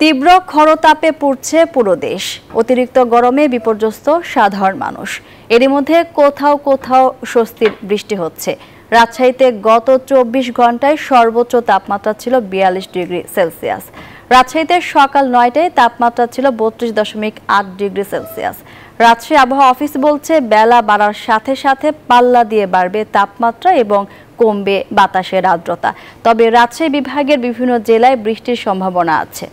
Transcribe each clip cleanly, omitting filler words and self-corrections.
তীব্র খরতাপে পুড়ছে পুরো দেশ। অতিরিক্ত গরমে বিপর্যস্ত সাধারণ মানুষ। এরই মধ্যে কোথাও কোথাও স্বস্তির বৃষ্টি হচ্ছে। রাজশাহীতে গত ২৪ ঘন্টায় সর্বোচ্চ তাপমাত্রা ছিল ৪২ ডিগ্রি সেলসিয়াস। রাজশাহীতে সকাল ৯টায় তাপমাত্রা ছিল ৩২.৮ ডিগ্রি সেলসিয়াস। রাজশাহী আবহাওয়া অফিস বলছে, বেলা বাড়ার সাথে সাথে পাল্লা দিয়ে বাড়বে তাপমাত্রা এবং কমবে বাতাসের আর্দ্রতা। তবে রাজশাহী বিভাগের বিভিন্ন জেলায় বৃষ্টির সম্ভাবনা আছে।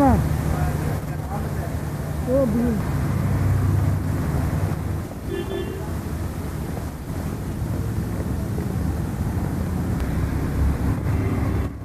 না